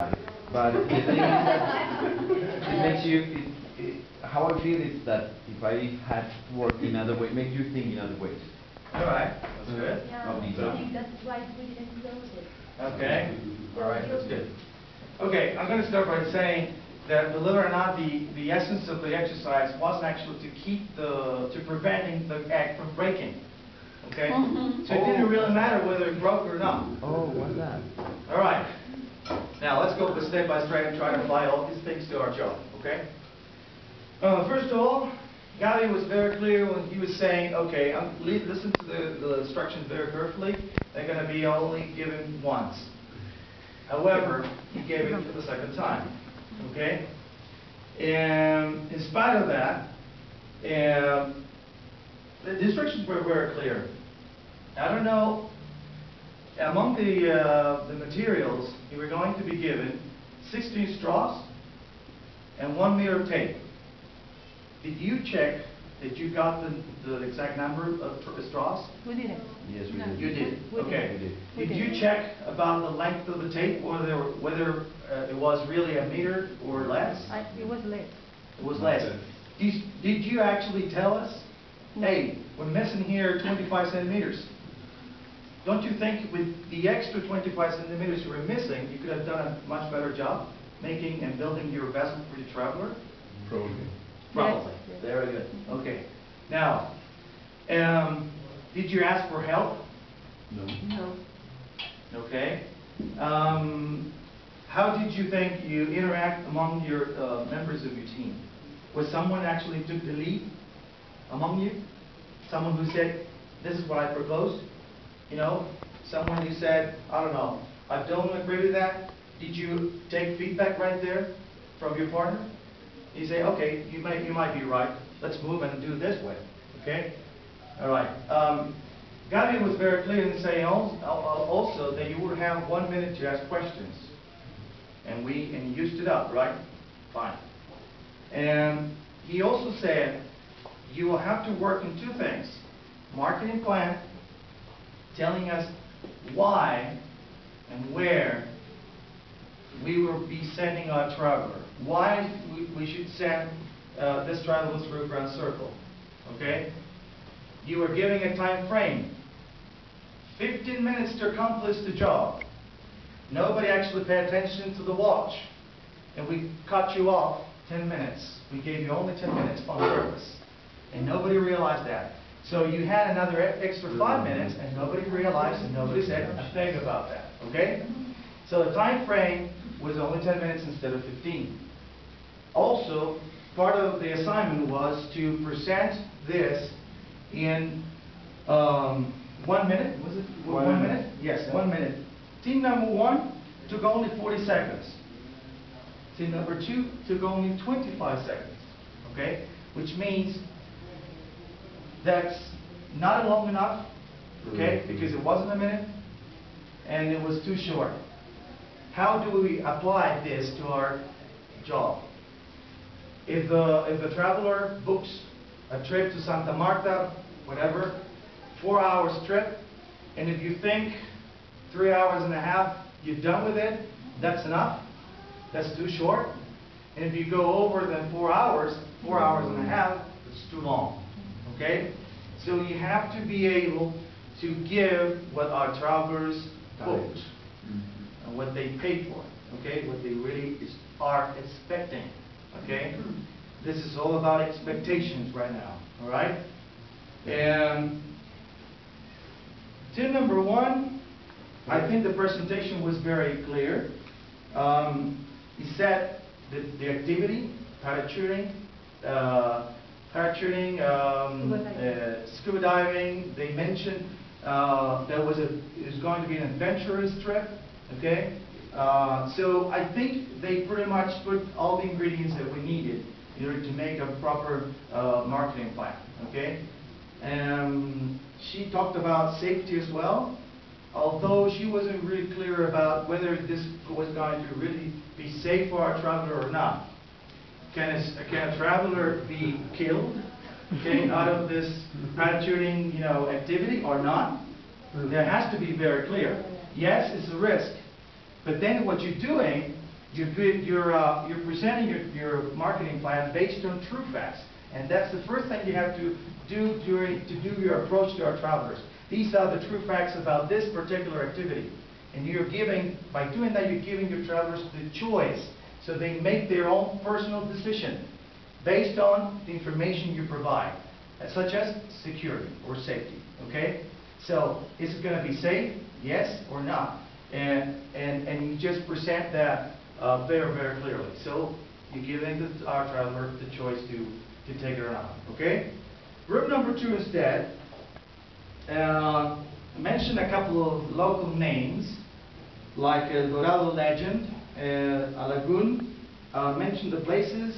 But the thing is that it makes you. How I feel is that if I had worked in other ways, makes you think in other ways. All right, that's good. Yeah, I think that's why we didn't close it. Okay, all right, that's good. Okay, I'm going to start by saying that, believe it or not, the essence of the exercise wasn't actually to preventing the egg from breaking. Okay, so it didn't really matter whether it broke or not. Oh, what's that? All right. Now let's go step by step and try to apply all these things to our job. Okay. First of all, Gavi was very clear when he was saying, okay, listen to the instructions very carefully. They're going to be only given once. However, he gave it for the second time. Okay? And in spite of that, the instructions were very clear. I don't know, among the materials, you were going to be given 16 straws and 1 meter of tape. Did you check that you got the exact number of straws? We didn't. Yes, we No. did. You did? Okay. We Did you check about the length of the tape, whether it was really a meter or less? It was late. It was less. Did you actually tell us, hey, we're missing here 25 centimeters? Don't you think with the extra 25 centimeters you were missing, you could have done a much better job making and building your vessel for your traveler? Probably. Probably. Yes. Very good. Okay. Now, did you ask for help? No. No. Okay. How did you think you interact among your members of your team? Was someone actually took the lead among you? Someone who said, this is what I proposed? You know, someone who said, I don't know, I don't agree with that. Did you take feedback right there from your partner? You say, okay, you might be right. Let's move and do it this way. Okay? All right. Gavi was very clear in saying also that you would have 1 minute to ask questions. And you stood up, right? Fine. And he also said, you will have to work in 2 things. Marketing plan, telling us why and where we will be sending our traveler. Why we should send this traveler through Grand Circle. Okay? You are giving a time frame. 15 minutes to accomplish the job. Nobody actually paid attention to the watch. And we cut you off 10 minutes. We gave you only 10 minutes on purpose. And nobody realized that. So you had another extra 5 minutes and nobody realized and nobody said a thing about that. Okay? So the time frame was only 10 minutes instead of 15. Also, part of the assignment was to present this in 1 minute. Was it 1 minute? Yes, 1 minute. Team number 1 took only 40 seconds. Team number 2 took only 25 seconds. Okay? Which means that's not long enough, okay, because it wasn't a minute and it was too short. How do we apply this to our job? If the traveler books a trip to Santa Marta, whatever, 4 hours trip, and if you think 3 hours and a half, you're done with it, that's enough, that's too short. And if you go over than 4 hours and a half, it's too long. Okay? So you have to be able to give what our travelers booked and what they paid for. Okay? What they really are expecting. Okay? This is all about expectations right now. Alright? And tip number 1, I think the presentation was very clear. He said that the activity, parachuting, scuba diving. They mentioned it was going to be an adventurous trip. Okay, so I think they pretty much put all the ingredients that we needed in order to make a proper marketing plan. Okay, and she talked about safety as well. Although she wasn't really clear about whether this was going to really be safe for our traveler or not. Can a traveler be killed, okay, out of this parachuting, activity or not? There has to be very clear. Yes, it's a risk, but then what you're doing you're presenting your marketing plan based on true facts. And that's the first thing you have to do your approach to our travelers. These are the true facts about this particular activity. And you're giving, by doing that, you're giving your travelers the choice so they make their own personal decision based on the information you provide, such as security or safety, okay? So, is it going to be safe? Yes or not? And you just present that very, very clearly. So, you're giving our traveler the choice to take it or not, okay? Group number 2 instead, mention a couple of local names, like Dorado Legend, a lagoon, mention the places,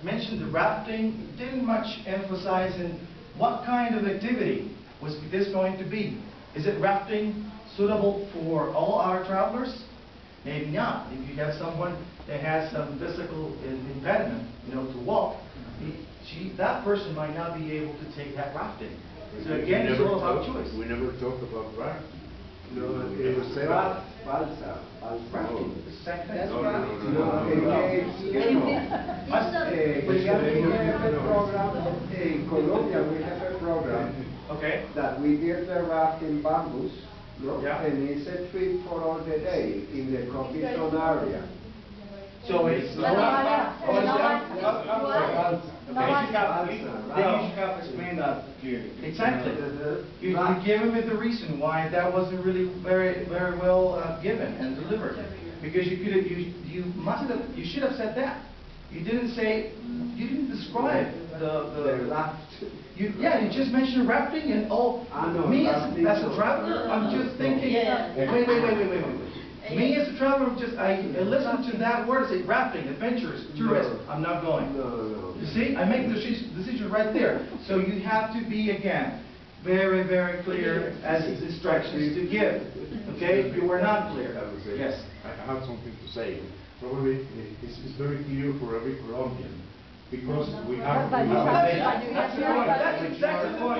mention the rafting, didn't much emphasize in what kind of activity was this going to be. Is it rafting suitable for all our travelers? Maybe not. If you have someone that has some physical impediment, to walk, that person might not be able to take that rafting. So again, it's all about choice. We never talked about rafting. No, it was balsa. Rafting, it's the same thing. That's No, right. no, no, no, In Colombia, we have a program Okay. that we did the rafting bamboos, no? Yeah. And it's a trip for all the day in the coffee zone area. So it's But Okay. Then you should have explained that clearly. Exactly. You give him the reason why that wasn't really very, very well given and delivered. Because you could have, you should have said that. You didn't describe The raft. you just mentioned rafting and I know, me rafting. as a traveler, I'm just thinking, Yeah. wait. Me as a traveler, I listen to that word, say rafting, adventures, tourism, I'm not going. No. You see, I make the decision right there. So you have to be, again, very, very clear as instructions to give. Okay? You were not clear. I would say, Yes. I have something to say. Probably it's very clear for every Colombian because we have. But you have to- That's the point. That's exactly the point.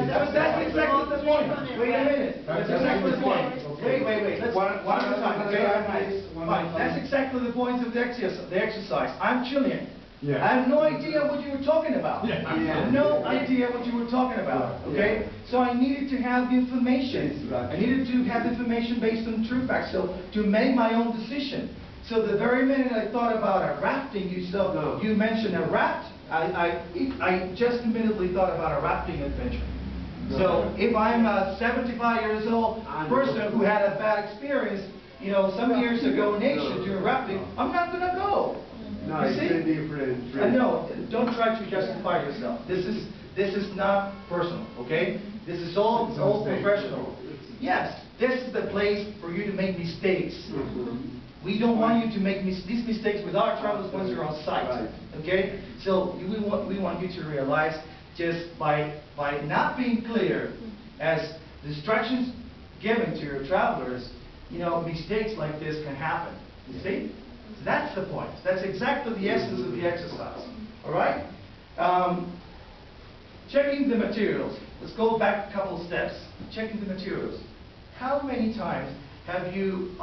That's exactly the point. Wait a minute. That's exactly the point. Wait. Let's one at a time. Okay? Fine. That's exactly the point of the exercise. I'm Chilean. Yeah. I have no idea what you were talking about. Yeah. No idea what you were talking about. Okay? So I needed to have the information. I needed to have information based on true facts. So to make my own decision. So the very minute I thought about a rafting, you mentioned a raft. I just immediately thought about a rafting adventure. So if I'm a 75 years old person who had a bad experience, some years ago in Asia doing rafting, I'm not going to go. No, You it's see? a different trip. No, don't try to justify yourself. This is not personal, okay? This is all professional. Yes, this is the place for you to make mistakes. We don't want you to make these mistakes with our travelers once you're on site, Right. okay? So we want you to realize just by not being clear as the instructions given to your travelers, mistakes like this can happen. You see? So that's the point. That's exactly the essence of the exercise. All right? Checking the materials. Let's go back a couple steps. Checking the materials. How many times have you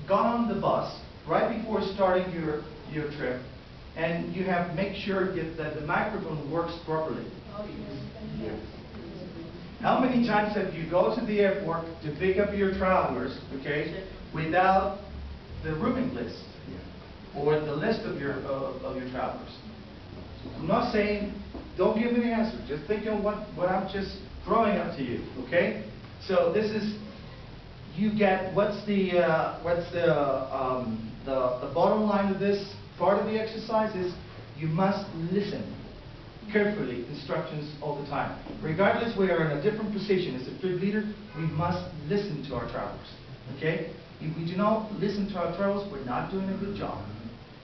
gone on the bus right before starting your trip and you have make sure that the microphone works properly? How many times have you go to the airport to pick up your travelers, okay, without the rooming list or the list of your travelers? I'm not saying don't give me the answer. Just think of what I'm just throwing up to you, okay? So this is you get what's the bottom line of this part of the exercise is you must listen carefully instructions all the time. Regardless, we are in a different position as a trip leader. We must listen to our travelers. Okay? If we do not listen to our travelers, we're not doing a good job.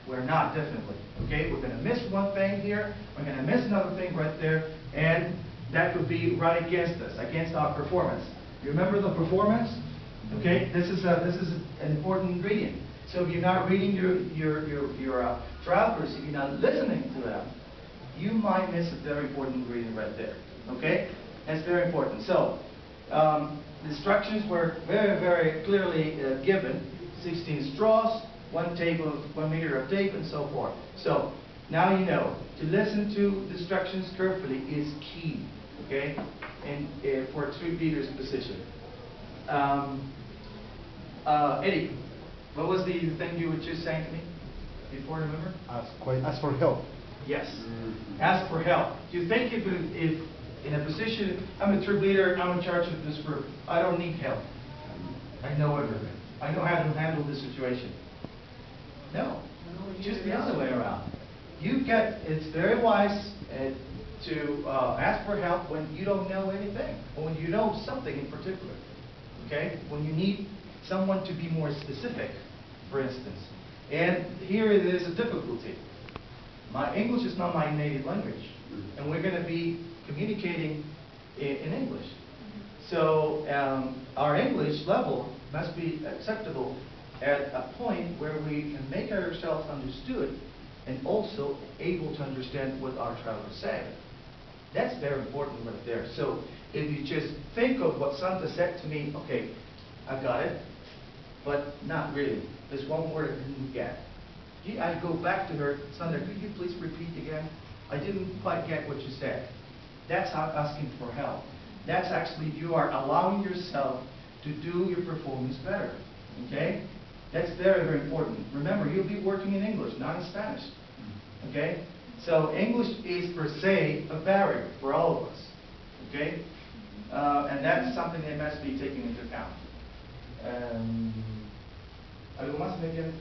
We're not, definitely. Okay? We're going to miss one thing here. We're going to miss another thing right there, and that could be right against us, against our performance. You remember the performance? Okay? This is an important ingredient. So if you're not reading your travelers, if you're not listening to them, you might miss a very important ingredient right there. Okay? That's very important. So, the instructions were very, very clearly given. 16 straws, 1 meter of tape, and so forth. So now you know to listen to the instructions carefully is key, okay, and for a troop leader's position. Eddie, what was the thing you were just saying to me before? Remember? Ask for help. Yes. Ask for help. Do you think if in a position, I'm a troop leader, I'm in charge of this group, I don't need help. I know everything. I know how to handle this situation. No, just the other way around. It's very wise to ask for help when you don't know anything, or when you know something in particular. Okay? When you need someone to be more specific, for instance. And here it is a difficulty. My English is not my native language, and we're going to be communicating in English. So our English level must be acceptable at a point where we can make ourselves understood and also able to understand what our travelers say. That's very important right there. So if you just think of what Santa said to me, okay, I got it, but not really. There's one word I didn't get. I go back to her, Santa, could you please repeat again? I didn't quite get what you said. That's not asking for help. That's actually you are allowing yourself to do your performance better. Okay? That's very, very important. Remember, you'll be working in English, not in Spanish. Okay? So English is per se a barrier for all of us. Okay? And that's something that must be taken into account. ¿Algo más, maybe?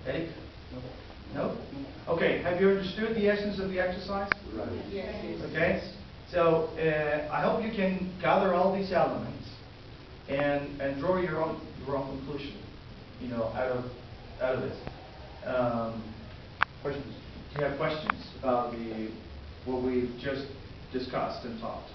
Eric? No? Okay, have you understood the essence of the exercise? Right. Yes. Okay? So, I hope you can gather all these elements and draw your own conclusion, out of this. Questions? Do you have questions about what we've just discussed and talked?